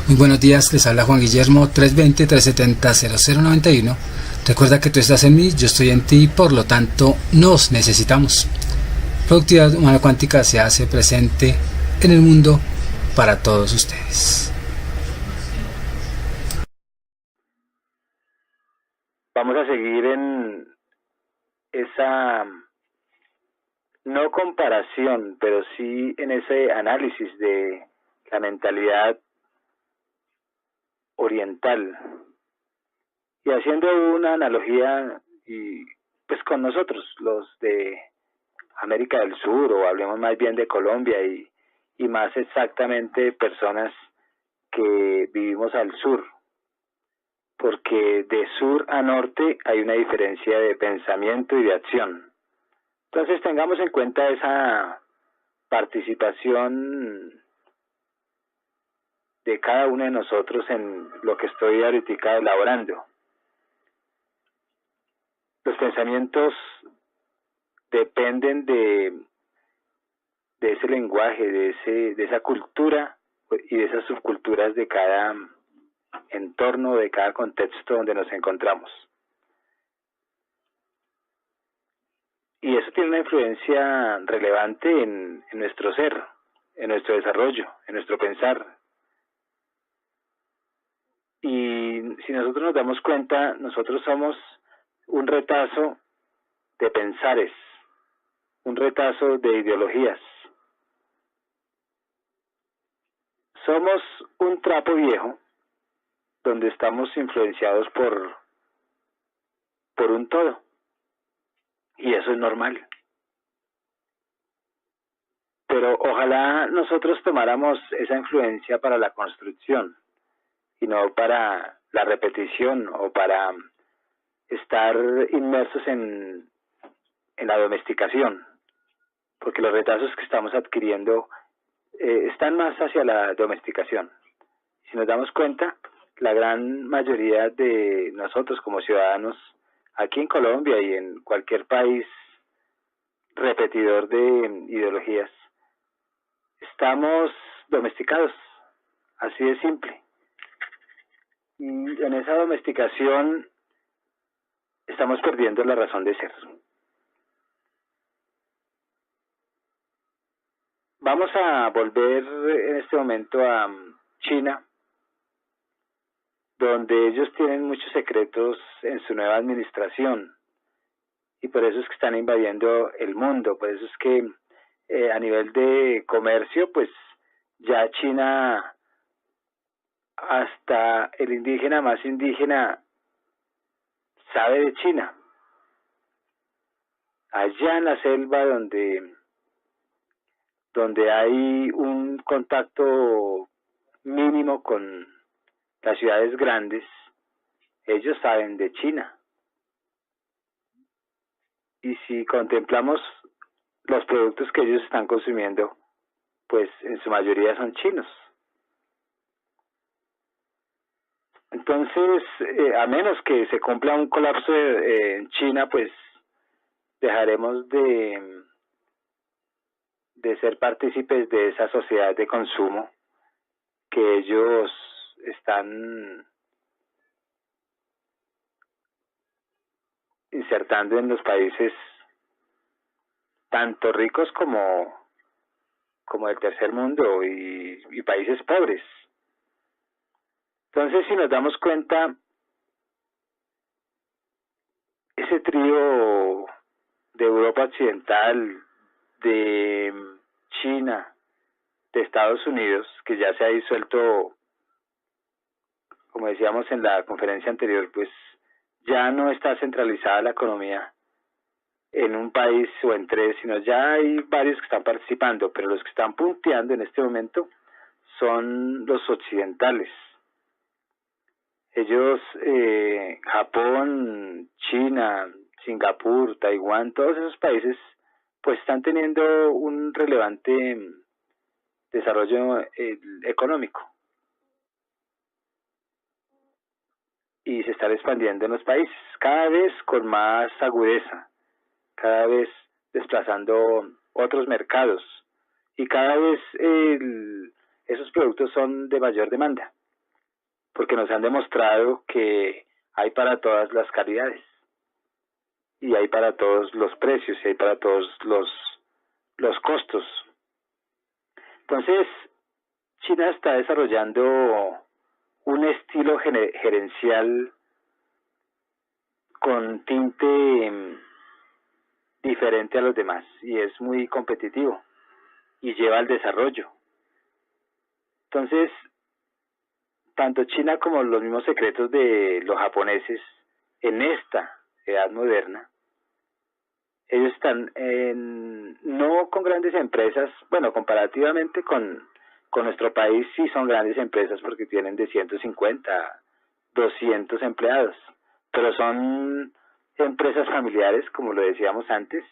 Muy buenos días, les habla Juan Guillermo 320-370-0091. Recuerda que tú estás en mí, yo estoy en ti, por lo tanto nos necesitamos. Productividad Humana Cuántica se hace presente en el mundo para todos ustedes. Vamos a seguir en esa no comparación, pero sí en ese análisis de la mentalidad oriental y haciendo una analogía y pues con nosotros, los de América del Sur, o hablemos más bien de Colombia y más exactamente personas que vivimos al sur, porque de sur a norte hay una diferencia de pensamiento y de acción. Entonces tengamos en cuenta esa participación de cada uno de nosotros en lo que estoy ahorita elaborando. Los pensamientos dependen de ese lenguaje, de esa cultura y de esas subculturas de cada entorno, de cada contexto donde nos encontramos. Y eso tiene una influencia relevante en nuestro ser, en nuestro desarrollo, en nuestro pensar. Y si nosotros nos damos cuenta, nosotros somos un retazo de pensares, un retazo de ideologías. Somos un trapo viejo donde estamos influenciados por un todo. Y eso es normal. Pero ojalá nosotros tomáramos esa influencia para la construcción y no para la repetición o para estar inmersos en la domesticación, porque los retazos que estamos adquiriendo están más hacia la domesticación. Si nos damos cuenta, la gran mayoría de nosotros como ciudadanos aquí en Colombia y en cualquier país repetidor de ideologías, estamos domesticados, así de simple. Y en esa domesticación estamos perdiendo la razón de ser. Vamos a volver en este momento a China, donde ellos tienen muchos secretos en su nueva administración y por eso es que están invadiendo el mundo. Por eso es que a nivel de comercio, pues ya China, hasta el indígena más indígena sabe de China. Allá en la selva donde hay un contacto mínimo con las ciudades grandes, ellos saben de China. Y si contemplamos los productos que ellos están consumiendo, pues en su mayoría son chinos. Entonces, a menos que se cumpla un colapso en China, pues dejaremos de ser partícipes de esa sociedad de consumo que ellos están insertando en los países tanto ricos como el tercer mundo y países pobres. Entonces, si nos damos cuenta, ese trío de Europa Occidental, de China, de Estados Unidos, que ya se ha disuelto, como decíamos en la conferencia anterior, pues ya no está centralizada la economía en un país o en tres, sino ya hay varios que están participando, pero los que están punteando en este momento son los occidentales. Ellos, Japón, China, Singapur, Taiwán, todos esos países, pues están teniendo un relevante desarrollo económico y se están expandiendo en los países, cada vez con más agudeza, cada vez desplazando otros mercados y cada vez esos productos son de mayor demanda. porque nos han demostrado que hay para todas las calidades, y hay para todos los precios, y hay para todos los costos. Entonces, China está desarrollando un estilo gerencial con tinte diferente a los demás, y es muy competitivo y lleva al desarrollo. Entonces, tanto China como los mismos secretos de los japoneses en esta edad moderna, ellos están no con grandes empresas, bueno, comparativamente con nuestro país sí son grandes empresas porque tienen de 150, 200 empleados, pero son empresas familiares, como lo decíamos antes,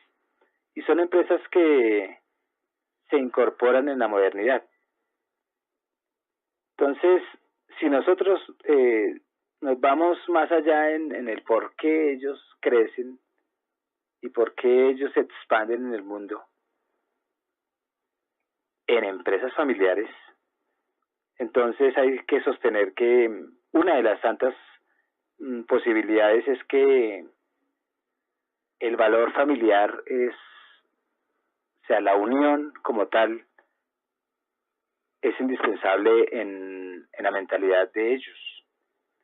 y son empresas que se incorporan en la modernidad. Entonces, si nosotros nos vamos más allá en el por qué ellos crecen y por qué ellos se expanden en el mundo, en empresas familiares, entonces hay que sostener que una de las tantas posibilidades es que el valor familiar o sea, la unión como tal, es indispensable en la mentalidad de ellos,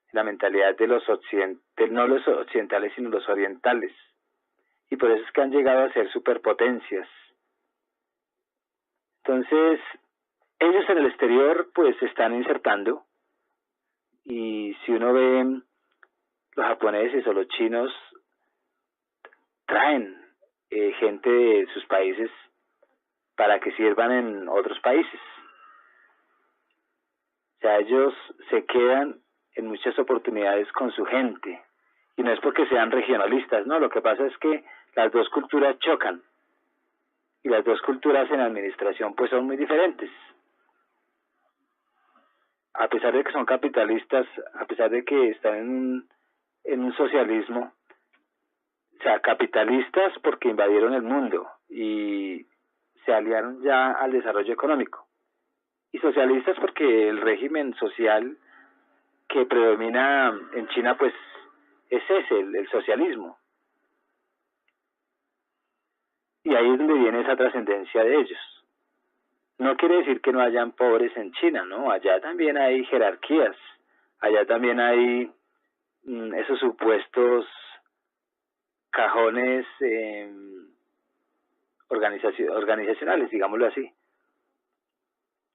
en la mentalidad de los occidentales, no los occidentales, sino los orientales. Y por eso es que han llegado a ser superpotencias. Entonces, ellos en el exterior pues se están insertando, y si uno ve los japoneses o los chinos traen gente de sus países para que sirvan en otros países. O sea, ellos se quedan en muchas oportunidades con su gente, y no es porque sean regionalistas, no, lo que pasa es que las dos culturas chocan, y las dos culturas en administración pues son muy diferentes. A pesar de que son capitalistas, a pesar de que están en un socialismo, o sea, capitalistas porque invadieron el mundo y se aliaron ya al desarrollo económico, y socialistas porque el régimen social que predomina en China pues es ese, el socialismo. Y ahí es donde viene esa trascendencia de ellos. No quiere decir que no hayan pobres en China, ¿no? Allá también hay jerarquías, allá también hay esos supuestos cajones organizacionales, digámoslo así.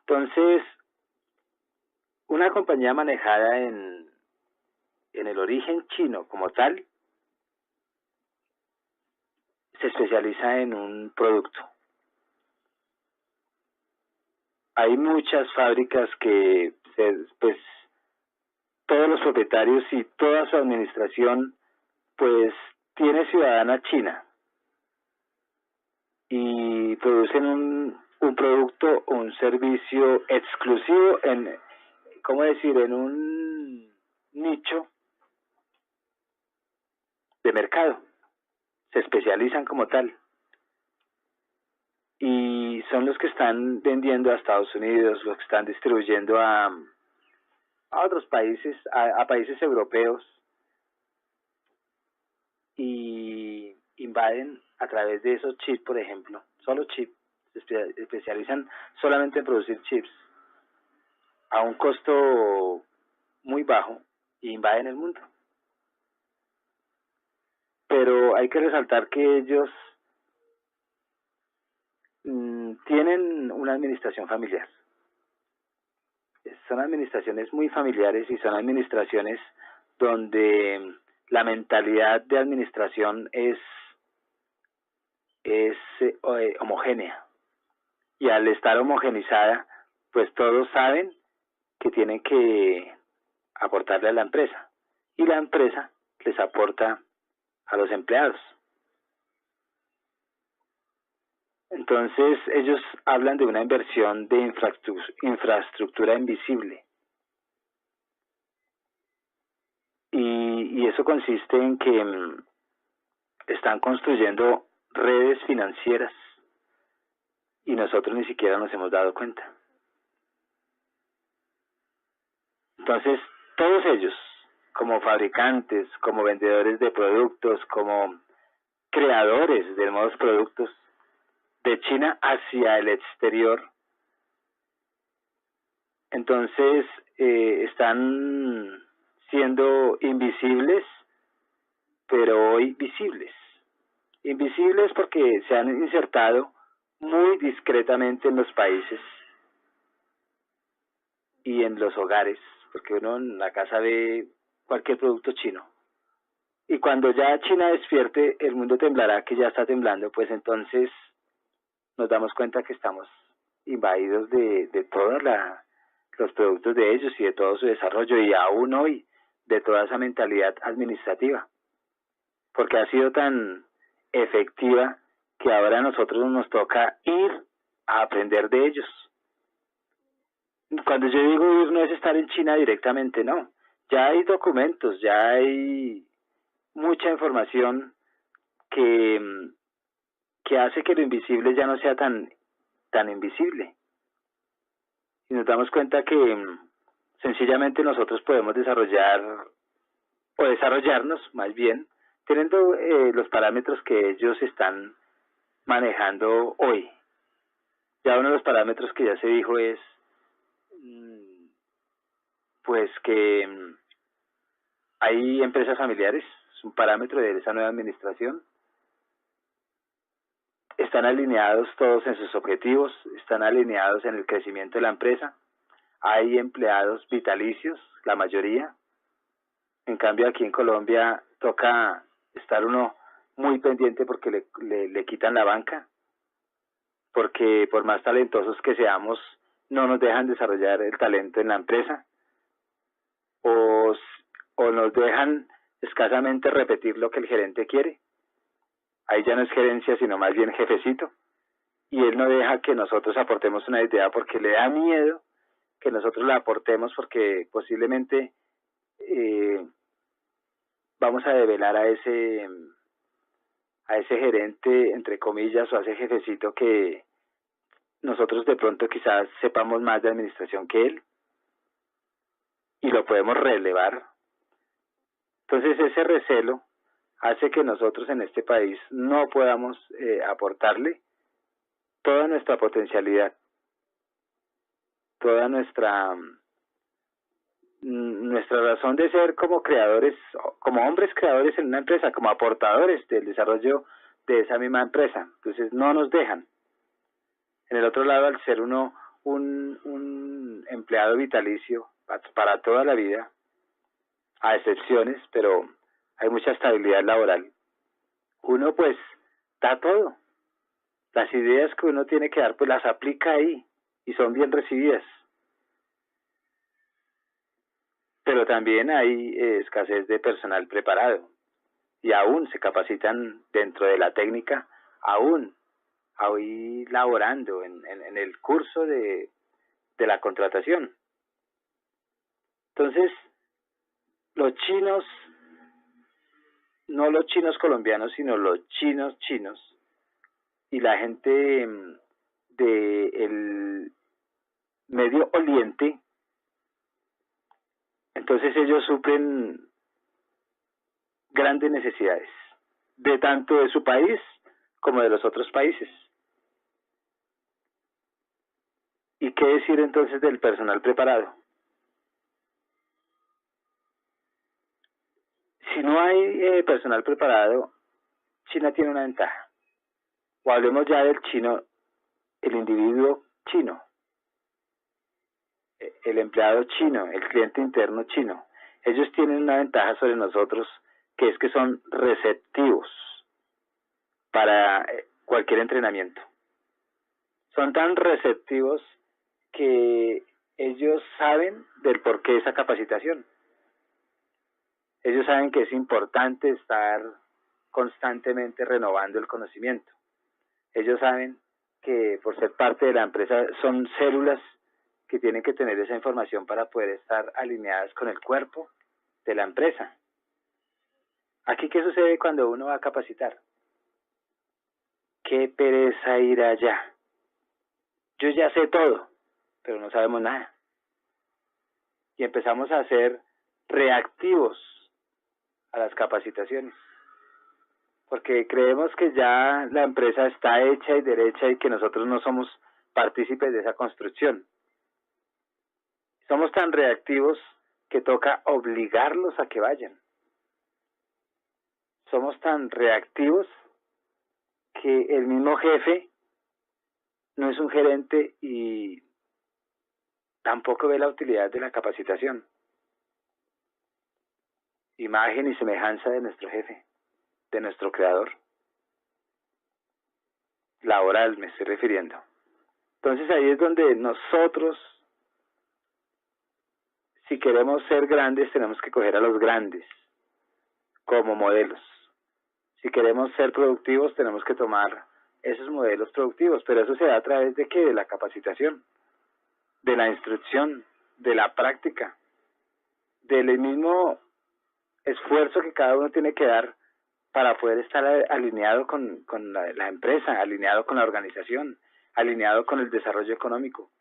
Entonces, una compañía manejada en el origen chino como tal, se especializa en un producto. Hay muchas fábricas que pues todos los propietarios y toda su administración pues tiene ciudadana china, y producen un producto o un servicio exclusivo en, ¿cómo decir?, en un nicho de mercado. Se especializan como tal, y son los que están vendiendo a Estados Unidos, los que están distribuyendo a otros países, a países europeos, y invaden a través de esos chips, por ejemplo, solo chips, se especializan solamente en producir chips a un costo muy bajo, y invaden el mundo. Pero hay que resaltar que ellos tienen una administración familiar. Son administraciones muy familiares, y son administraciones donde la mentalidad de administración es homogénea, y al estar homogenizada pues todos saben que tienen que aportarle a la empresa, y la empresa les aporta a los empleados. Entonces ellos hablan de una inversión de infraestructura invisible, y eso consiste en que están construyendo redes financieras, y nosotros ni siquiera nos hemos dado cuenta. Entonces todos ellos, como fabricantes, como vendedores de productos, como creadores de nuevos productos, de China hacia el exterior, entonces están siendo invisibles, pero hoy visibles. Invisibles porque se han insertado muy discretamente en los países y en los hogares, porque uno en la casa ve cualquier producto chino. Y cuando ya China despierte, el mundo temblará, que ya está temblando, pues entonces nos damos cuenta que estamos invadidos de todos los productos de ellos y de todo su desarrollo, y aún hoy de toda esa mentalidad administrativa, porque ha sido tan efectiva que ahora a nosotros nos toca ir a aprender de ellos. Cuando yo digo ir, no es estar en China directamente, no. Ya hay documentos, ya hay mucha información que hace que lo invisible ya no sea tan invisible. Y nos damos cuenta que sencillamente nosotros podemos desarrollarnos más bien, teniendo los parámetros que ellos están manejando hoy. Ya uno de los parámetros que ya se dijo es pues que hay empresas familiares, es un parámetro de esa nueva administración. Están alineados todos en sus objetivos, están alineados en el crecimiento de la empresa. Hay empleados vitalicios, la mayoría. En cambio aquí en Colombia toca estar uno muy pendiente porque le quitan la banca, porque por más talentosos que seamos, no nos dejan desarrollar el talento en la empresa, o nos dejan escasamente repetir lo que el gerente quiere. Ahí ya no es gerencia, sino más bien jefecito, y él no deja que nosotros aportemos una idea porque le da miedo que nosotros la aportemos, porque posiblemente vamos a develar a ese gerente, entre comillas, o a ese jefecito, que nosotros de pronto quizás sepamos más de administración que él y lo podemos relevar. Entonces ese recelo hace que nosotros en este país no podamos aportarle toda nuestra potencialidad, toda nuestra razón de ser como creadores, como hombres creadores en una empresa, como aportadores del desarrollo de esa misma empresa. Entonces no nos dejan. En el otro lado, al ser uno un empleado vitalicio para toda la vida, a excepciones, pero hay mucha estabilidad laboral, uno pues da todo. Las ideas que uno tiene que dar, pues las aplica ahí y son bien recibidas. Pero también hay escasez de personal preparado y aún se capacitan dentro de la técnica, aún laborando en el curso de la contratación. Entonces, los chinos, no los chinos colombianos, sino los chinos, y la gente del Medio Oriente, entonces ellos suplen grandes necesidades, de tanto de su país como de los otros países. ¿Y qué decir entonces del personal preparado? Si no hay personal preparado, China tiene una ventaja. O hablemos ya del chino, el individuo chino, el empleado chino, el cliente interno chino. Ellos tienen una ventaja sobre nosotros, que es que son receptivos para cualquier entrenamiento. Son tan receptivos que ellos saben del porqué de esa capacitación. Ellos saben que es importante estar constantemente renovando el conocimiento. Ellos saben que por ser parte de la empresa son células que tienen que tener esa información para poder estar alineadas con el cuerpo de la empresa. Aquí, ¿qué sucede cuando uno va a capacitar? Qué pereza ir allá. Yo ya sé todo, pero no sabemos nada. Y empezamos a hacer reactivos a las capacitaciones, porque creemos que ya la empresa está hecha y derecha y que nosotros no somos partícipes de esa construcción. Somos tan reactivos que toca obligarlos a que vayan. Somos tan reactivos que el mismo jefe no es un gerente y tampoco ve la utilidad de la capacitación. Imagen y semejanza de nuestro jefe, de nuestro creador. Laboral me estoy refiriendo. Entonces ahí es donde nosotros, si queremos ser grandes, tenemos que coger a los grandes como modelos. Si queremos ser productivos, tenemos que tomar esos modelos productivos, pero eso se da a través de ¿qué? De la capacitación, de la instrucción, de la práctica, del mismo esfuerzo que cada uno tiene que dar para poder estar alineado con la empresa, alineado con la organización, alineado con el desarrollo económico.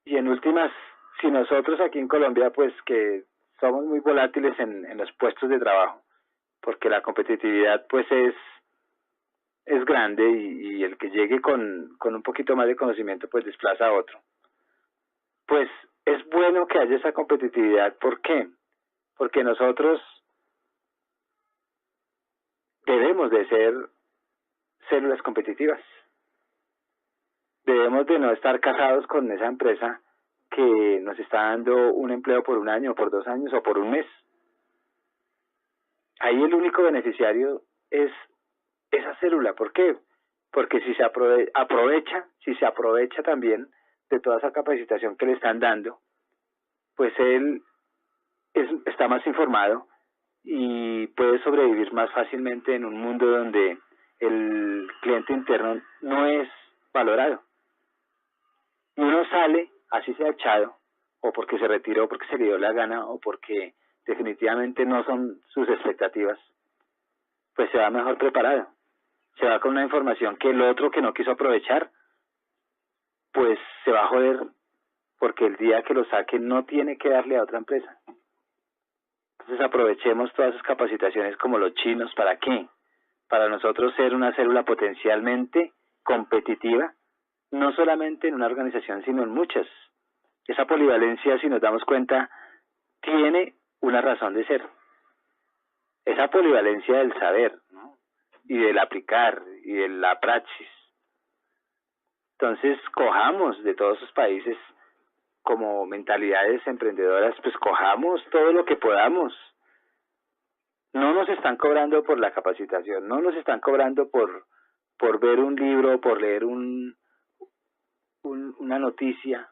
Y en últimas, si nosotros aquí en Colombia, pues que somos muy volátiles en los puestos de trabajo, porque la competitividad pues es grande y el que llegue con un poquito más de conocimiento pues desplaza a otro. Pues es bueno que haya esa competitividad. ¿Por qué? Porque nosotros debemos de ser células competitivas. Debemos de no estar casados con esa empresa que nos está dando un empleo por un año, por 2 años o por un mes. Ahí el único beneficiario es esa célula. ¿Por qué? Porque si se aprovecha también de toda esa capacitación que le están dando, pues él está más informado y puede sobrevivir más fácilmente en un mundo donde el cliente interno no es valorado. Y uno sale, así sea echado, o porque se retiró, porque se le dio la gana, o porque definitivamente no son sus expectativas, pues se va mejor preparado. Se va con una información que el otro que no quiso aprovechar, pues se va a joder, porque el día que lo saque no tiene que darle a otra empresa. Entonces aprovechemos todas esas capacitaciones como los chinos. ¿Para qué? Para nosotros ser una célula potencialmente competitiva, no solamente en una organización, sino en muchas. Esa polivalencia, si nos damos cuenta, tiene una razón de ser. Esa polivalencia del saber, ¿no? Y del aplicar, y de la praxis. Entonces, cojamos de todos esos países como mentalidades emprendedoras, pues cojamos todo lo que podamos. No nos están cobrando por la capacitación, no nos están cobrando por ver un libro, por leer una noticia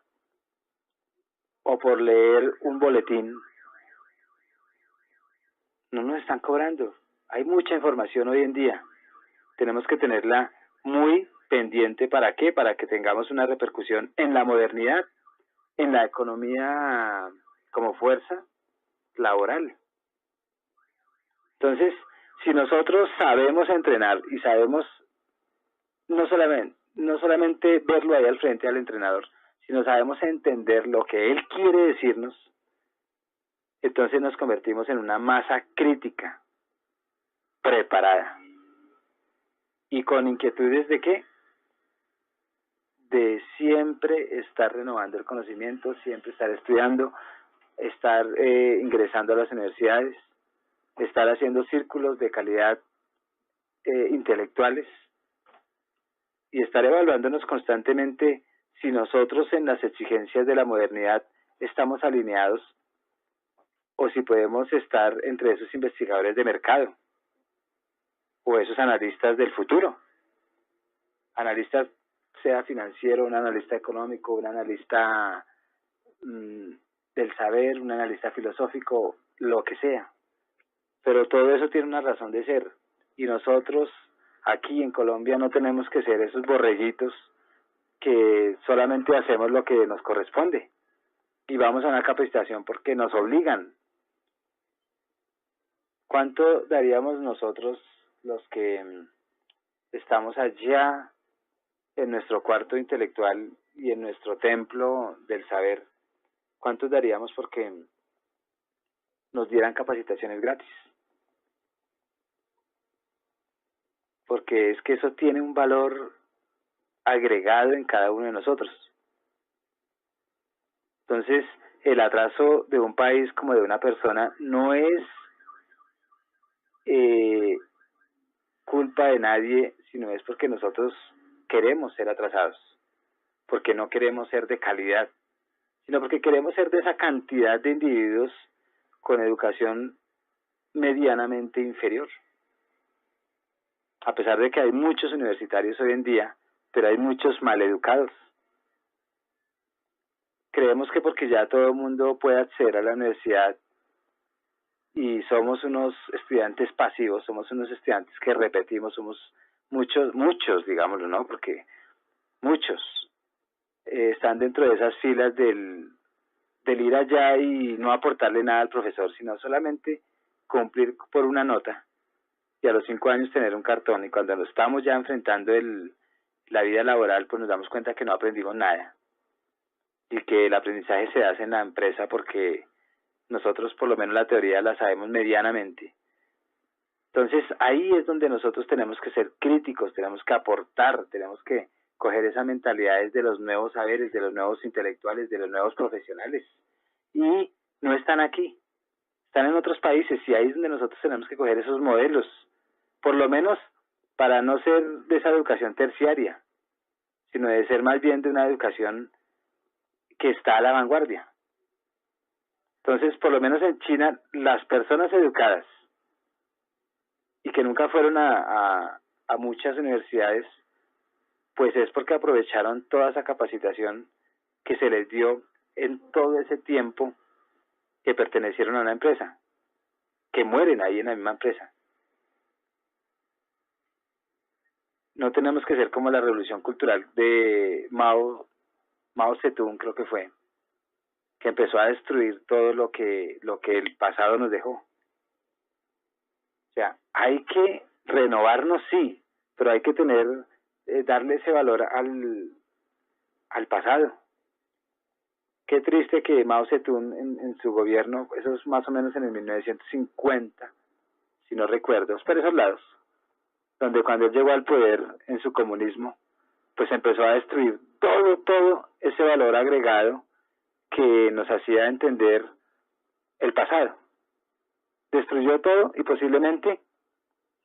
o por leer un boletín. No nos están cobrando. Hay mucha información hoy en día. Tenemos que tenerla muy pendiente. ¿Para qué? Para que tengamos una repercusión en la modernidad, en la economía como fuerza laboral. Entonces, si nosotros sabemos entrenar y sabemos no solamente verlo ahí al frente al entrenador, sino sabemos entender lo que él quiere decirnos, entonces nos convertimos en una masa crítica, preparada. ¿Y con inquietudes de qué? De siempre estar renovando el conocimiento, siempre estar estudiando, estar ingresando a las universidades, estar haciendo círculos de calidad intelectuales y estar evaluándonos constantemente si nosotros en las exigencias de la modernidad estamos alineados o si podemos estar entre esos investigadores de mercado o esos analistas del futuro. Analistas, sea financiero, un analista económico, un analista del saber, un analista filosófico, lo que sea. Pero todo eso tiene una razón de ser. Y nosotros aquí en Colombia no tenemos que ser esos borreguitos que solamente hacemos lo que nos corresponde. Y vamos a una capacitación porque nos obligan. ¿Cuánto daríamos nosotros los que estamos allá en nuestro cuarto intelectual y en nuestro templo del saber? ¿Cuántos daríamos porque nos dieran capacitaciones gratis. Porque es que eso tiene un valor agregado en cada uno de nosotros. Entonces, el atraso de un país como de una persona no es culpa de nadie, sino es porque nosotros queremos ser atrasados, porque no queremos ser de calidad, sino porque queremos ser de esa cantidad de individuos con educación medianamente inferior. A pesar de que hay muchos universitarios hoy en día, pero hay muchos maleducados. Creemos que porque ya todo el mundo puede acceder a la universidad y somos unos estudiantes pasivos, somos unos estudiantes que repetimos, somos muchos, digámoslo, ¿no? Porque muchos están dentro de esas filas del ir allá y no aportarle nada al profesor, sino solamente cumplir por una nota y a los 5 años tener un cartón, y cuando nos estamos ya enfrentando la vida laboral, pues nos damos cuenta que no aprendimos nada y que el aprendizaje se hace en la empresa porque nosotros por lo menos la teoría la sabemos medianamente. Entonces ahí es donde nosotros tenemos que ser críticos, tenemos que aportar, tenemos que coger esas mentalidades de los nuevos saberes, de los nuevos intelectuales, de los nuevos profesionales. Y no están aquí, están en otros países, y ahí es donde nosotros tenemos que coger esos modelos, por lo menos para no ser de esa educación terciaria, sino de ser más bien de una educación que está a la vanguardia. Entonces, por lo menos en China, las personas educadas y que nunca fueron a muchas universidades, pues es porque aprovecharon toda esa capacitación que se les dio en todo ese tiempo que pertenecieron a una empresa, que mueren ahí en la misma empresa. No tenemos que ser como la revolución cultural de Mao Zedong, creo que fue, que empezó a destruir todo lo que el pasado nos dejó. O sea, hay que renovarnos, sí, pero hay que darle ese valor al pasado. Qué triste que Mao Zedong en su gobierno, eso es más o menos en el 1950, si no recuerdo, es por esos lados, donde cuando él llegó al poder en su comunismo, pues empezó a destruir todo ese valor agregado que nos hacía entender el pasado. Destruyó todo y posiblemente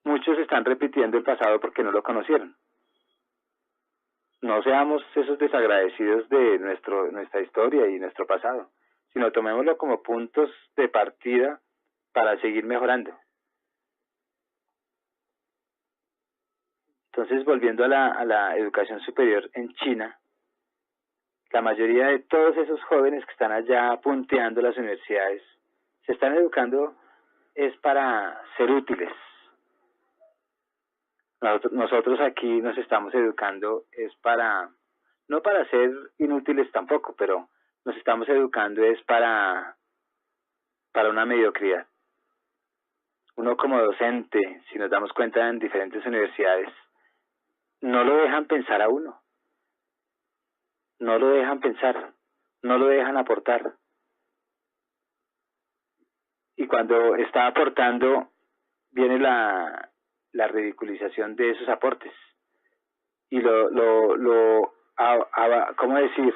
muchos están repitiendo el pasado porque no lo conocieron. No seamos esos desagradecidos de nuestra historia y nuestro pasado, sino tomémoslo como puntos de partida para seguir mejorando. Entonces, volviendo a la educación superior en China, la mayoría de todos esos jóvenes que están allá punteando las universidades se están educando es para ser útiles. Nosotros aquí nos estamos educando es no para ser inútiles tampoco, pero nos estamos educando es para una mediocridad. Uno como docente, si nos damos cuenta en diferentes universidades, no lo dejan pensar a uno. No lo dejan pensar, no lo dejan aportar. Y cuando está aportando, viene la ridiculización de esos aportes. Y ¿cómo decir?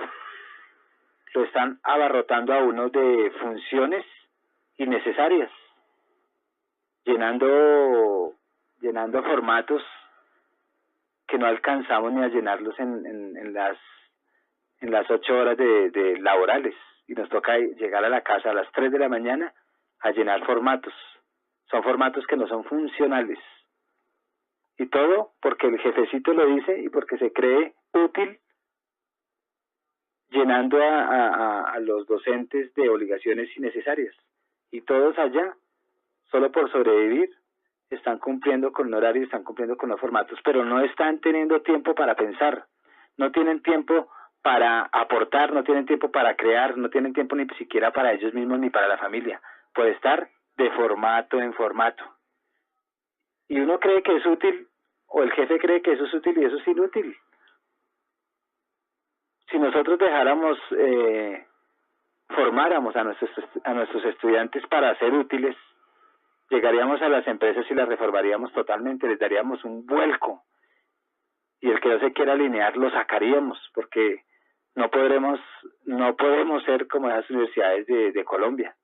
Lo están abarrotando a uno de funciones innecesarias, llenando formatos que no alcanzamos ni a llenarlos en las 8 horas de laborales, y nos toca llegar a la casa a las 3 de la mañana a llenar formatos. Son formatos que no son funcionales. Y todo porque el jefecito lo dice y porque se cree útil, llenando a los docentes de obligaciones innecesarias. Y todos allá, solo por sobrevivir, están cumpliendo con un horario, están cumpliendo con los formatos, pero no están teniendo tiempo para pensar, no tienen tiempo para aportar, no tienen tiempo para crear, no tienen tiempo ni siquiera para ellos mismos ni para la familia, por estar de formato en formato. Y uno cree que es útil, o el jefe cree que eso es útil y eso es inútil. Si nosotros dejáramos formáramos a nuestros estudiantes para ser útiles, llegaríamos a las empresas y las reformaríamos totalmente, les daríamos un vuelco, y el que no se quiera alinear lo sacaríamos, porque no podemos ser como las universidades de Colombia.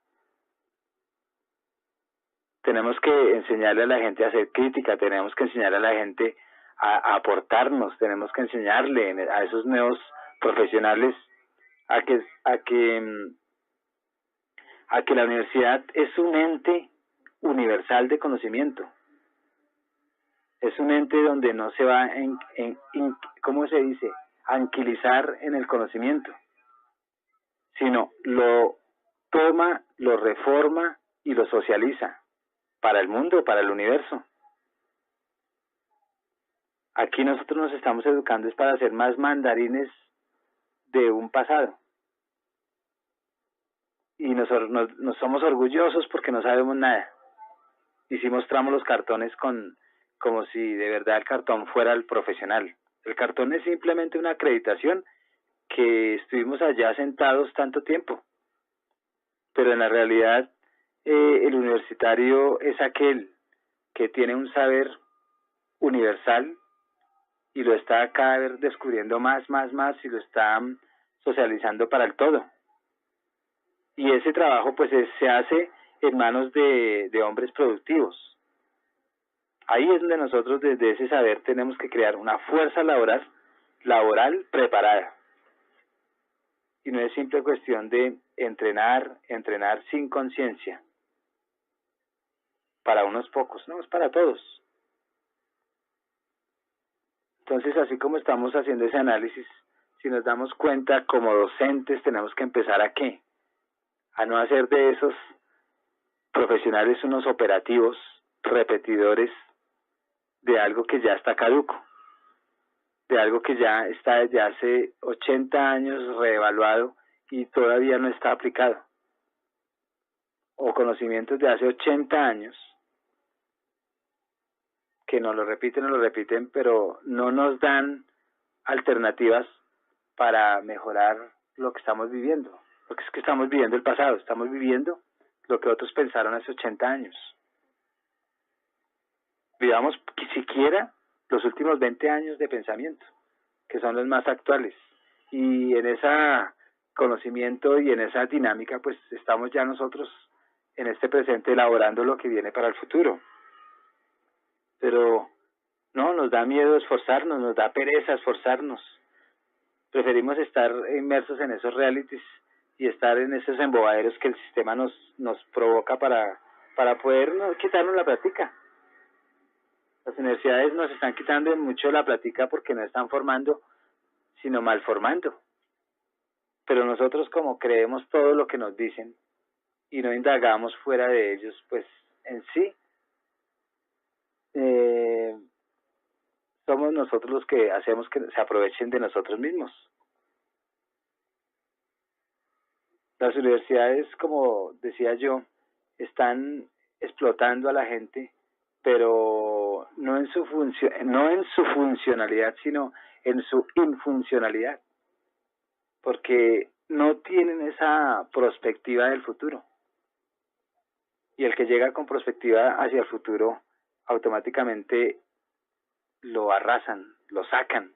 Tenemos que enseñarle a la gente a hacer crítica, tenemos que enseñarle a la gente a aportarnos, tenemos que enseñarle a esos nuevos profesionales a que la universidad es un ente universal de conocimiento. Es un ente donde no se va ¿cómo se dice? Anquilizar en el conocimiento, sino lo toma, lo reforma y lo socializa para el mundo, para el universo. Aquí nosotros nos estamos educando es para ser más mandarines de un pasado. Y nos somos orgullosos porque no sabemos nada. Y si mostramos los cartones como si de verdad el cartón fuera el profesional. El cartón es simplemente una acreditación que estuvimos allá sentados tanto tiempo. Pero en la realidad el universitario es aquel que tiene un saber universal y lo está cada vez descubriendo más y lo está socializando para el todo. Y ese trabajo pues se hace en manos de hombres productivos. Ahí es donde nosotros desde ese saber tenemos que crear una fuerza laboral preparada. Y no es simple cuestión de entrenar sin conciencia. Para unos pocos, no, es para todos. Entonces, así como estamos haciendo ese análisis, si nos damos cuenta como docentes tenemos que empezar ¿a qué? A no hacer de esos profesionales unos operativos, repetidores de algo que ya está caduco, de algo que ya está desde hace 80 años reevaluado y todavía no está aplicado, o conocimientos de hace 80 años que nos lo repiten, pero no nos dan alternativas para mejorar lo que estamos viviendo, porque es que estamos viviendo el pasado, estamos viviendo lo que otros pensaron hace 80 años. Vivamos siquiera los últimos 20 años de pensamiento, que son los más actuales. Y en ese conocimiento y en esa dinámica, pues estamos ya nosotros en este presente elaborando lo que viene para el futuro. Pero no, nos da miedo esforzarnos, nos da pereza esforzarnos. Preferimos estar inmersos en esos realities y estar en esos embobaderos que el sistema nos provoca para poder quitarnos la práctica. Las universidades nos están quitando mucho la plática porque no están formando, sino mal formando. Pero nosotros como creemos todo lo que nos dicen y no indagamos fuera de ellos, pues en sí somos nosotros los que hacemos que se aprovechen de nosotros mismos. Las universidades, como decía yo, están explotando a la gente, pero no en su funcionalidad, sino en su infuncionalidad, porque no tienen esa perspectiva del futuro. Y el que llega con perspectiva hacia el futuro, automáticamente lo arrasan, lo sacan.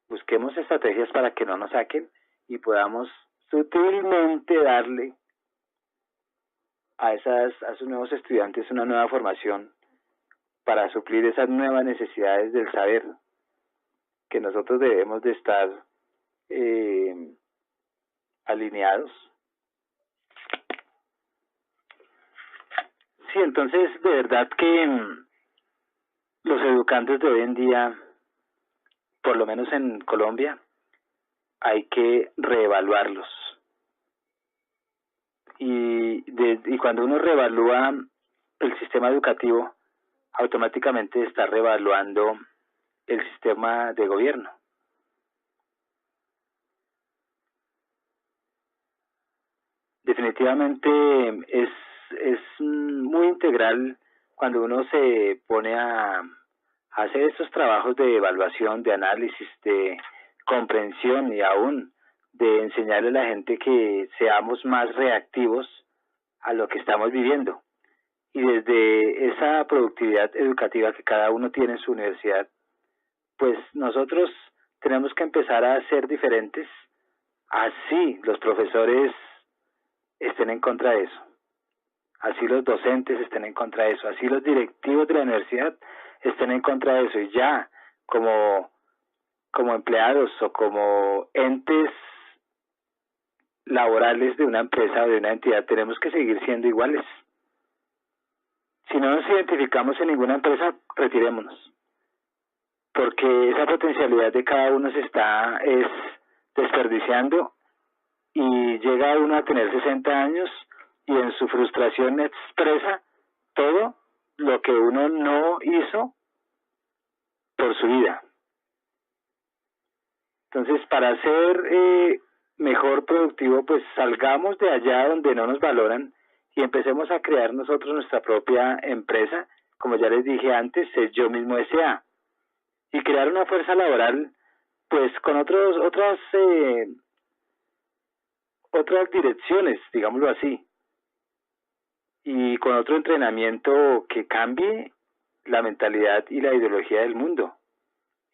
Busquemos estrategias para que no nos saquen y podamos sutilmente darle a esos nuevos estudiantes una nueva formación para suplir esas nuevas necesidades del saber que nosotros debemos de estar alineados. Sí, entonces de verdad que los educandos de hoy en día, por lo menos en Colombia, hay que reevaluarlos. Y cuando uno reevalúa el sistema educativo, automáticamente está reevaluando el sistema de gobierno. Definitivamente es muy integral cuando uno se pone a hacer estos trabajos de evaluación, de análisis, de comprensión y aún de enseñarle a la gente que seamos más reactivos a lo que estamos viviendo. Y desde esa productividad educativa que cada uno tiene en su universidad, pues nosotros tenemos que empezar a ser diferentes, así los profesores estén en contra de eso, así los docentes estén en contra de eso, así los directivos de la universidad estén en contra de eso, y ya como empleados o como entes laborales de una empresa o de una entidad tenemos que seguir siendo iguales. Si no nos identificamos en ninguna empresa, retirémonos, porque esa potencialidad de cada uno se está desperdiciando, y llega uno a tener 60 años y en su frustración expresa todo lo que uno no hizo por su vida. Entonces, para ser mejor productivo, pues salgamos de allá donde no nos valoran y empecemos a crear nosotros nuestra propia empresa, como ya les dije antes, es Yo Mismo S.A. y crear una fuerza laboral pues con otras direcciones, digámoslo así, y con otro entrenamiento que cambie la mentalidad y la ideología del mundo.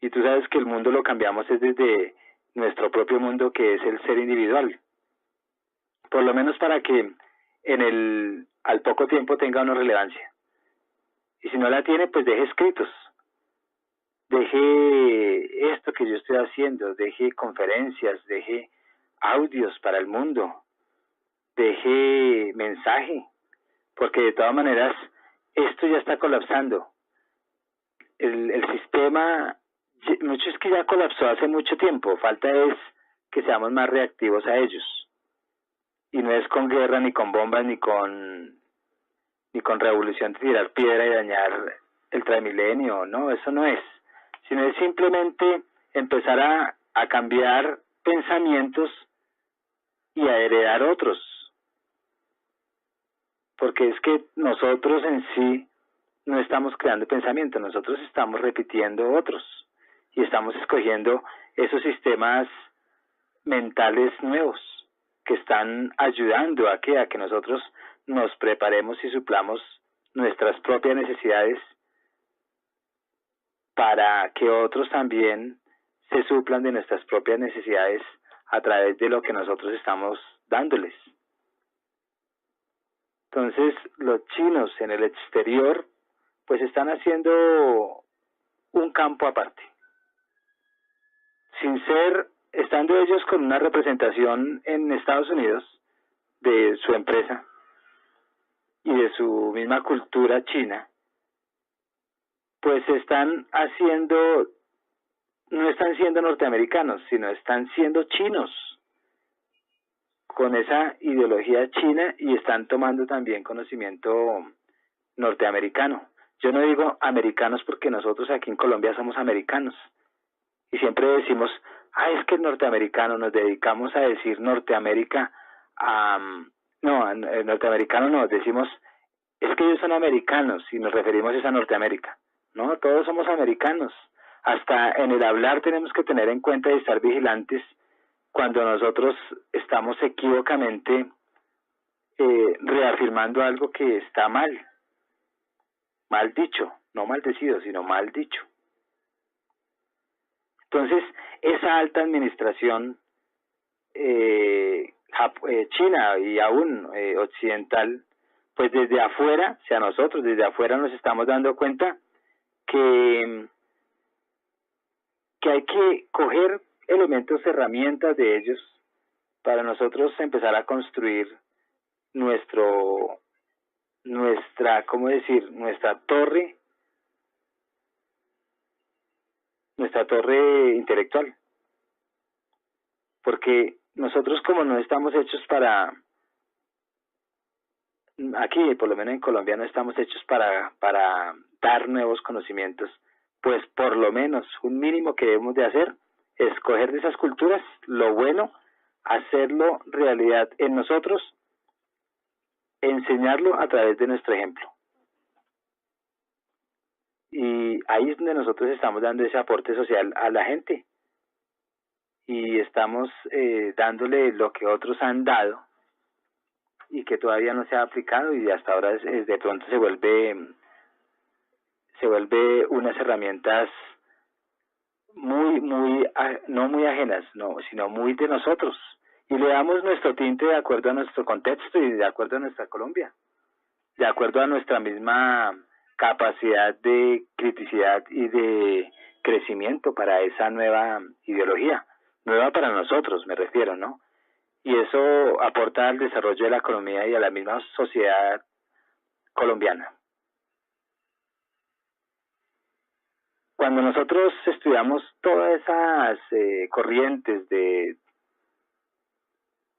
Y tú sabes que el mundo lo cambiamos es desde nuestro propio mundo, que es el ser individual, por lo menos para que al poco tiempo tenga una relevancia, y si no la tiene, pues deje escritos, deje esto que yo estoy haciendo, deje conferencias, deje audios para el mundo, deje mensaje, porque de todas maneras esto ya está colapsando. El sistema, mucho es que ya colapsó hace mucho tiempo, falta es que seamos más reactivos a ellos, y no es con guerra, ni con bombas, ni con revolución de tirar piedra y dañar el Transmilenio, no, eso no es, sino es simplemente empezar a cambiar pensamientos y a heredar otros, porque es que nosotros en sí no estamos creando pensamientos, nosotros estamos repitiendo otros y estamos escogiendo esos sistemas mentales nuevos que están ayudando a que nosotros nos preparemos y suplamos nuestras propias necesidades para que otros también se suplan de nuestras propias necesidades a través de lo que nosotros estamos dándoles. Entonces, los chinos en el exterior pues están haciendo un campo aparte, estando ellos con una representación en Estados Unidos de su empresa y de su misma cultura china, pues no están siendo norteamericanos, sino están siendo chinos con esa ideología china, y están tomando también conocimiento norteamericano. Yo no digo americanos porque nosotros aquí en Colombia somos americanos y siempre decimos, es que el norteamericano, nos dedicamos a decir Norteamérica, norteamericano no, decimos, es que ellos son americanos y nos referimos a Norteamérica. No, todos somos americanos. Hasta en el hablar tenemos que tener en cuenta y estar vigilantes cuando nosotros estamos equívocamente reafirmando algo que está mal dicho, no maldecido, sino mal dicho. Entonces, esa alta administración china y aún occidental, pues desde afuera, nosotros desde afuera nos estamos dando cuenta que hay que coger elementos, herramientas de ellos para nosotros empezar a construir nuestra torre intelectual, porque nosotros, como no estamos hechos aquí por lo menos en Colombia no estamos hechos para dar nuevos conocimientos, pues por lo menos un mínimo que debemos de hacer es coger de esas culturas lo bueno, hacerlo realidad en nosotros, enseñarlo a través de nuestro ejemplo. Y ahí es donde nosotros estamos dando ese aporte social a la gente. y estamos dándole lo que otros han dado y que todavía no se ha aplicado, y hasta ahora de pronto se vuelve unas herramientas no muy ajenas, no, sino muy de nosotros, y le damos nuestro tinte de acuerdo a nuestro contexto y de acuerdo a nuestra Colombia, de acuerdo a nuestra misma capacidad de criticidad y de crecimiento para esa nueva ideología, nueva para nosotros me refiero, ¿no? Y eso aporta al desarrollo de la economía y a la misma sociedad colombiana. Cuando nosotros estudiamos todas esas corrientes de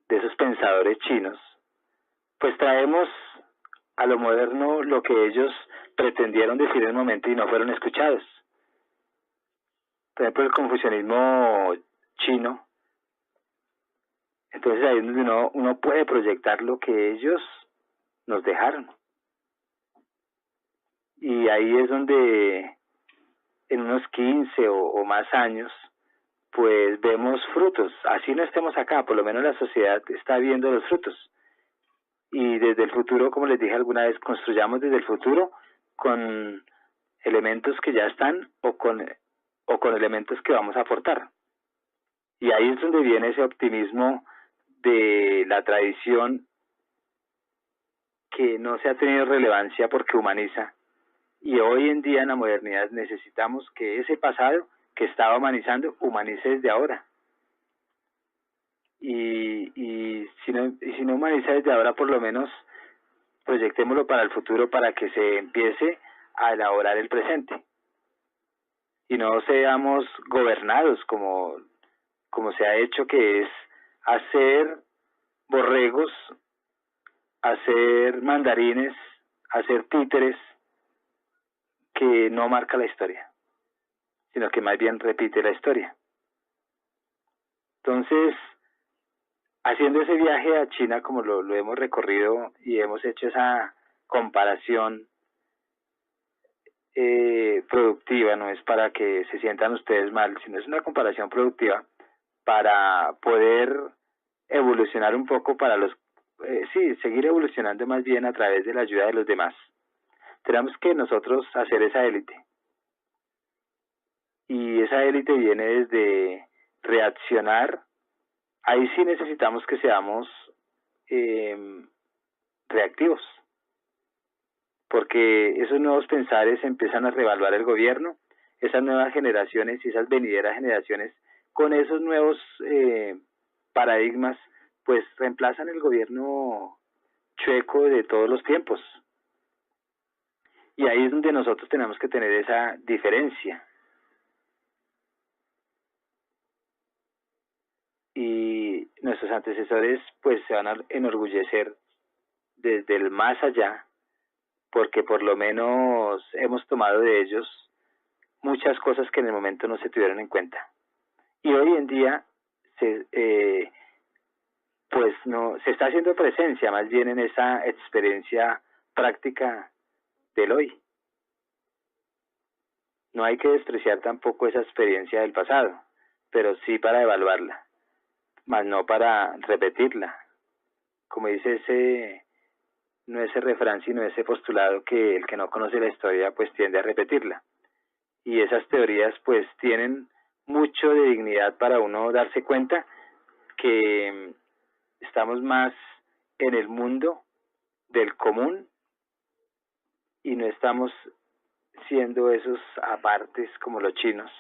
esos pensadores chinos, pues traemos a lo moderno lo que ellos pretendieron decir en el momento y no fueron escuchados. Por ejemplo, el confucianismo chino. Entonces ahí es donde uno puede proyectar lo que ellos nos dejaron. Y ahí es donde en unos 15 o más años, pues vemos frutos. Así no estemos acá, por lo menos la sociedad está viendo los frutos. Y desde el futuro, como les dije alguna vez, construyamos desde el futuro con elementos que ya están o con elementos que vamos a aportar. Y ahí es donde viene ese optimismo de la tradición que no se ha tenido relevancia porque humaniza. Y hoy en día en la modernidad necesitamos que ese pasado que estaba humanizando, humanice desde ahora. Y si no humaniza desde ahora, por lo menos proyectémoslo para el futuro para que se empiece a elaborar el presente. Y no seamos gobernados como se ha hecho, que es hacer borregos, hacer mandarines, hacer títeres, que no marca la historia, sino que más bien repite la historia. Entonces, haciendo ese viaje a China, como lo hemos recorrido y hemos hecho esa comparación productiva, no es para que se sientan ustedes mal, sino es una comparación productiva para poder evolucionar un poco, para seguir evolucionando más bien a través de la ayuda de los demás. Tenemos que nosotros hacer esa élite. Y esa élite viene desde reaccionar. Ahí sí necesitamos que seamos reactivos. Porque esos nuevos pensares empiezan a reevaluar el gobierno, esas nuevas generaciones y esas venideras generaciones, con esos nuevos paradigmas, pues reemplazan el gobierno chueco de todos los tiempos. Y ahí es donde nosotros tenemos que tener esa diferencia. Y nuestros antecesores pues se van a enorgullecer desde el más allá, porque por lo menos hemos tomado de ellos muchas cosas que en el momento no se tuvieron en cuenta. Y hoy en día pues no se está haciendo presencia más bien en esa experiencia práctica del hoy. No hay que despreciar tampoco esa experiencia del pasado, pero sí para evaluarla, más no para repetirla. Como dice no ese refrán, sino ese postulado, que el que no conoce la historia pues tiende a repetirla. Y esas teorías pues tienen mucho de dignidad para uno darse cuenta que estamos más en el mundo del común y no estamos siendo esos apartes como los chinos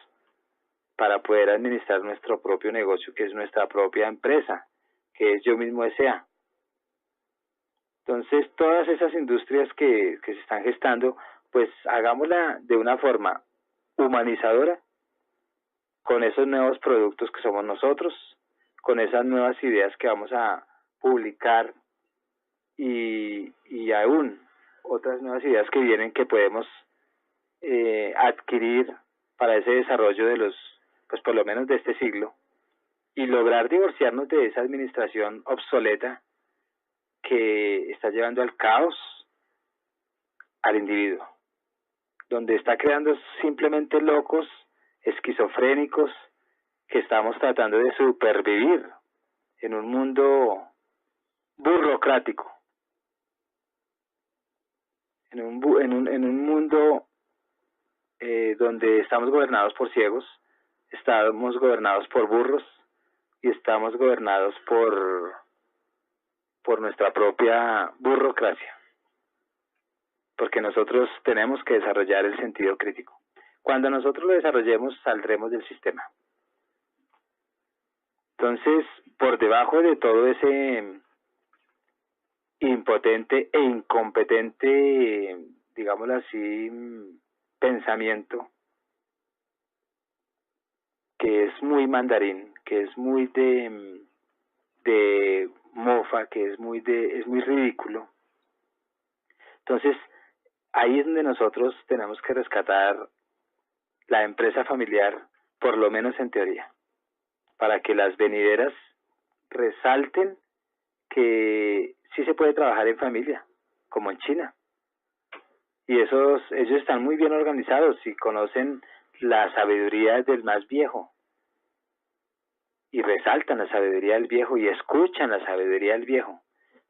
para poder administrar nuestro propio negocio, que es nuestra propia empresa, que es Yo Mismo S.A. Entonces, todas esas industrias que se están gestando, pues hagámosla de una forma humanizadora, con esos nuevos productos que somos nosotros, con esas nuevas ideas que vamos a publicar y aún otras nuevas ideas que vienen que podemos adquirir para ese desarrollo de pues por lo menos de este siglo, y lograr divorciarnos de esa administración obsoleta que está llevando al caos al individuo, donde está creando simplemente locos, esquizofrénicos, que estamos tratando de supervivir en un mundo burocrático, en un mundo donde estamos gobernados por ciegos, estamos gobernados por burros y estamos gobernados por nuestra propia burocracia, porque nosotros tenemos que desarrollar el sentido crítico. Cuando nosotros lo desarrollemos, saldremos del sistema. Entonces, por debajo de todo ese impotente e incompetente, digámoslo así, pensamiento, que es muy mandarín, que es muy de mofa, que es muy ridículo. Entonces, ahí es donde nosotros tenemos que rescatar la empresa familiar, por lo menos en teoría, para que las venideras resalten que sí se puede trabajar en familia, como en China. Y ellos están muy bien organizados y conocen la sabiduría del más viejo. Y resaltan la sabiduría del viejo y escuchan la sabiduría del viejo.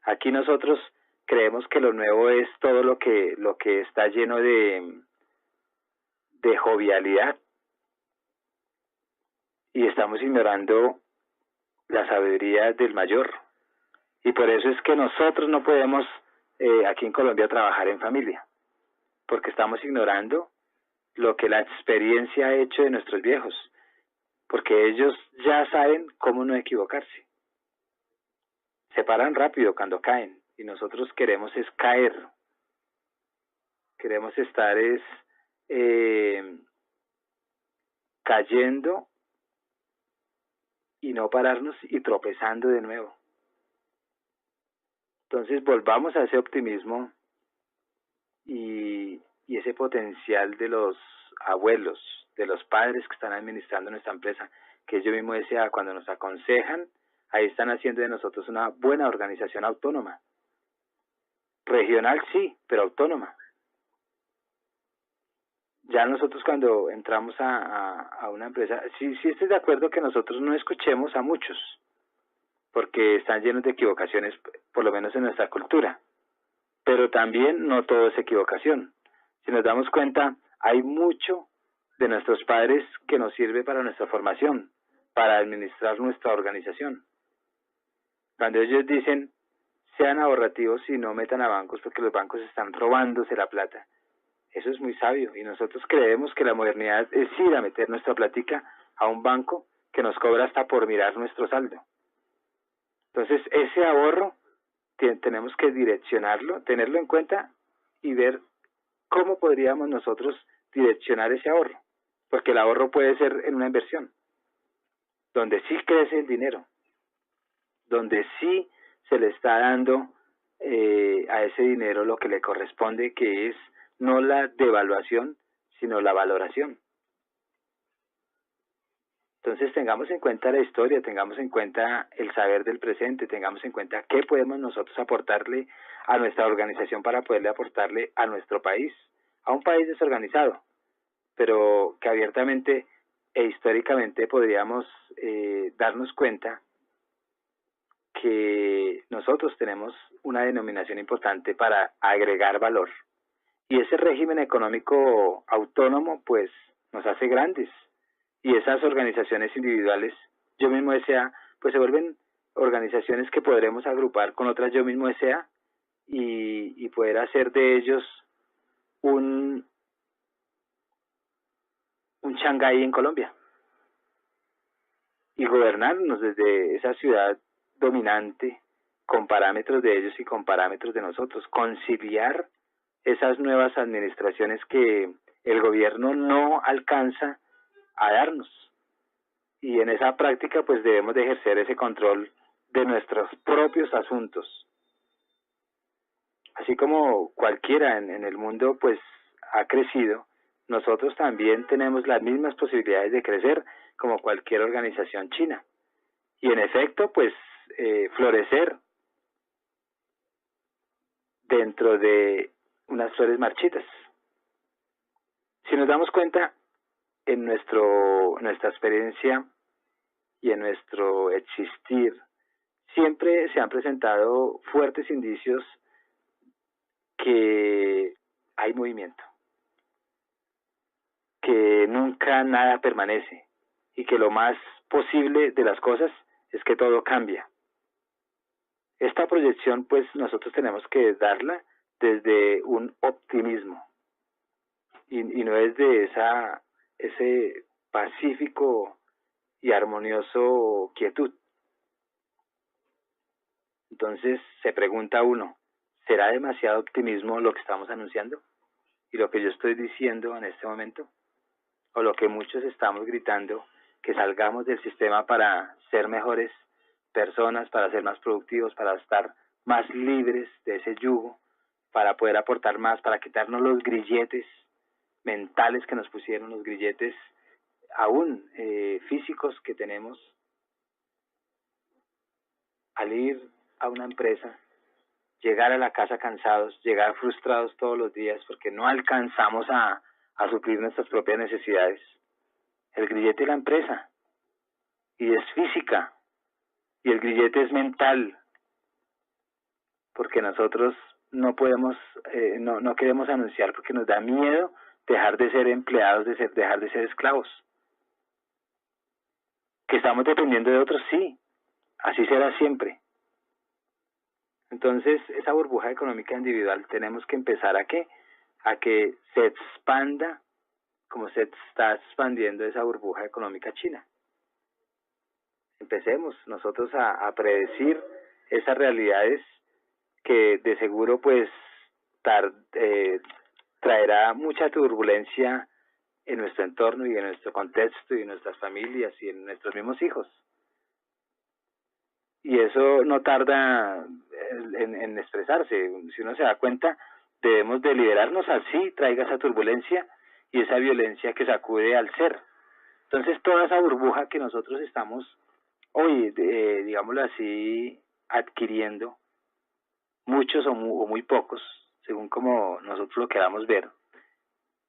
Aquí nosotros creemos que lo nuevo es todo lo que está lleno de jovialidad. Y estamos ignorando la sabiduría del mayor. Y por eso es que nosotros no podemos aquí en Colombia trabajar en familia, porque estamos ignorando lo que la experiencia ha hecho de nuestros viejos, porque ellos ya saben cómo no equivocarse. Se paran rápido cuando caen y nosotros queremos es caer. Queremos estar cayendo y no pararnos y tropezando de nuevo. Entonces volvamos a ese optimismo y ese potencial de los abuelos, de los padres que están administrando nuestra empresa, que yo mismo decía, cuando nos aconsejan, ahí están haciendo de nosotros una buena organización autónoma. Regional sí, pero autónoma. Ya nosotros cuando entramos a una empresa, sí estoy de acuerdo que nosotros no escuchemos a muchos, porque están llenos de equivocaciones, por lo menos en nuestra cultura. Pero también no todo es equivocación. Si nos damos cuenta, hay mucho de nuestros padres que nos sirve para nuestra formación, para administrar nuestra organización. Cuando ellos dicen, sean ahorrativos y no metan a bancos porque los bancos están robándose la plata. Eso es muy sabio y nosotros creemos que la modernidad es ir a meter nuestra plática a un banco que nos cobra hasta por mirar nuestro saldo. Entonces, ese ahorro tenemos que direccionarlo, tenerlo en cuenta y ver cómo podríamos nosotros direccionar ese ahorro. Porque el ahorro puede ser en una inversión, donde sí crece el dinero, donde sí se le está dando a ese dinero lo que le corresponde, que es no la devaluación, sino la valoración. Entonces tengamos en cuenta la historia, tengamos en cuenta el saber del presente, tengamos en cuenta qué podemos nosotros aportarle a nuestra organización para poderle aportarle a nuestro país, a un país desorganizado, pero que abiertamente e históricamente podríamos darnos cuenta que nosotros tenemos una denominación importante para agregar valor. Y ese régimen económico autónomo pues nos hace grandes. Y esas organizaciones individuales, yo mismo S.A., pues se vuelven organizaciones que podremos agrupar con otras yo mismo S.A. y poder hacer de ellos un Shanghái en Colombia. Y gobernarnos desde esa ciudad dominante con parámetros de ellos y con parámetros de nosotros. Conciliar esas nuevas administraciones que el gobierno no alcanza a darnos. Y en esa práctica pues debemos de ejercer ese control de nuestros propios asuntos. Así como cualquiera en el mundo pues ha crecido, nosotros también tenemos las mismas posibilidades de crecer como cualquier organización china. Y en efecto pues florecer dentro de unas flores marchitas. Si nos damos cuenta, en nuestra experiencia y en nuestro existir, siempre se han presentado fuertes indicios que hay movimiento, que nunca nada permanece y que lo más posible de las cosas es que todo cambia. Esta proyección, pues, nosotros tenemos que darla desde un optimismo y no desde ese pacífico y armonioso quietud. Entonces se pregunta uno, ¿será demasiado optimismo lo que estamos anunciando? ¿Y lo que yo estoy diciendo en este momento? ¿O lo que muchos estamos gritando, que salgamos del sistema para ser mejores personas, para ser más productivos, para estar más libres de ese yugo, para poder aportar más, para quitarnos los grilletes mentales que nos pusieron, los grilletes aún físicos que tenemos al ir a una empresa, llegar a la casa cansados, llegar frustrados todos los días porque no alcanzamos a suplir nuestras propias necesidades? El grillete es la empresa y es física, y el grillete es mental, porque nosotros no podemos, no queremos anunciar porque nos da miedo dejar de ser empleados, dejar de ser esclavos. Que estamos dependiendo de otros, sí, así será siempre. Entonces, esa burbuja económica individual tenemos que empezar a que se expanda como se está expandiendo esa burbuja económica china. Empecemos nosotros a predecir esas realidades que de seguro pues traerá mucha turbulencia en nuestro entorno y en nuestro contexto y en nuestras familias y en nuestros mismos hijos. Y eso no tarda en expresarse. Si uno se da cuenta, debemos de liberarnos así traiga esa turbulencia y esa violencia que sacude al ser. Entonces toda esa burbuja que nosotros estamos hoy, digámoslo así, adquiriendo, muchos o muy pocos, según como nosotros lo queramos ver,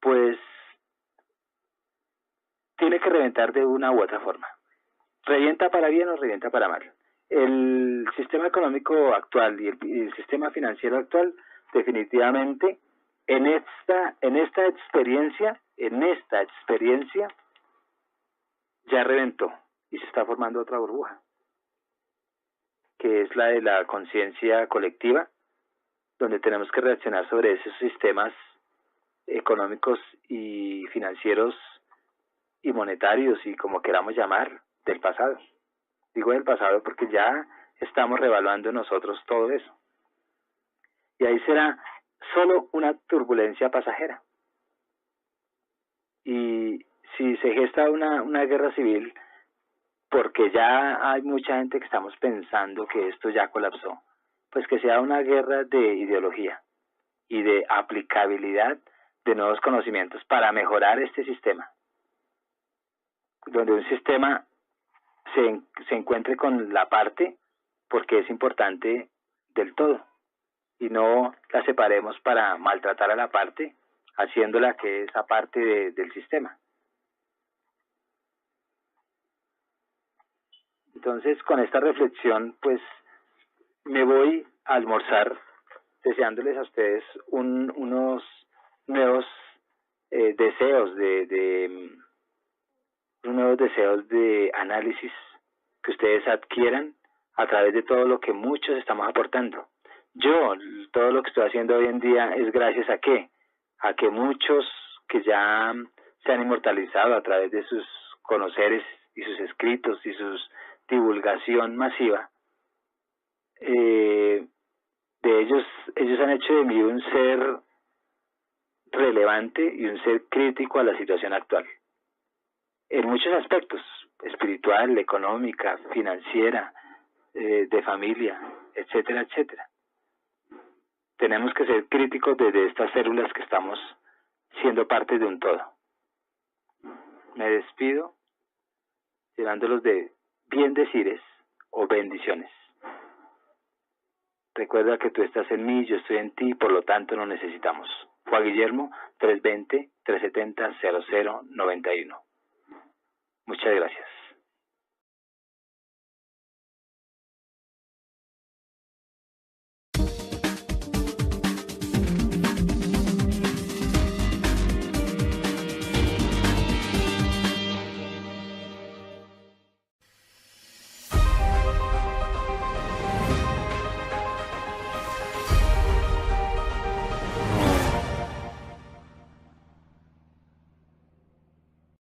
pues tiene que reventar de una u otra forma. Revienta para bien o revienta para mal. El sistema económico actual y el sistema financiero actual, definitivamente, en esta experiencia, ya reventó y se está formando otra burbuja, que es la de la conciencia colectiva, donde tenemos que reaccionar sobre esos sistemas económicos y financieros y monetarios y como queramos llamar, del pasado. Digo del pasado porque ya estamos revaluando nosotros todo eso. Y ahí será solo una turbulencia pasajera. Y si se gesta una guerra civil, porque ya hay mucha gente que estamos pensando que esto ya colapsó, pues que sea una guerra de ideología y de aplicabilidad de nuevos conocimientos para mejorar este sistema, donde un sistema se encuentre con la parte, porque es importante, del todo, y no la separemos para maltratar a la parte, haciéndola que esa parte del sistema. Entonces, con esta reflexión, pues, me voy a almorzar deseándoles a ustedes unos nuevos deseos nuevos deseos de análisis que ustedes adquieran a través de todo lo que muchos estamos aportando. Yo, todo lo que estoy haciendo hoy en día es gracias a que muchos que ya se han inmortalizado a través de sus conoceres y sus escritos y su divulgación masiva, de ellos han hecho de mí un ser relevante y un ser crítico a la situación actual. En muchos aspectos, espiritual, económica, financiera, de familia, etcétera, etcétera. Tenemos que ser críticos desde estas células que estamos siendo parte de un todo. Me despido llenándolos de bien decires o bendiciones. Recuerda que tú estás en mí, yo estoy en ti, por lo tanto no necesitamos. Juan Guillermo, 320-370-0091. Muchas gracias.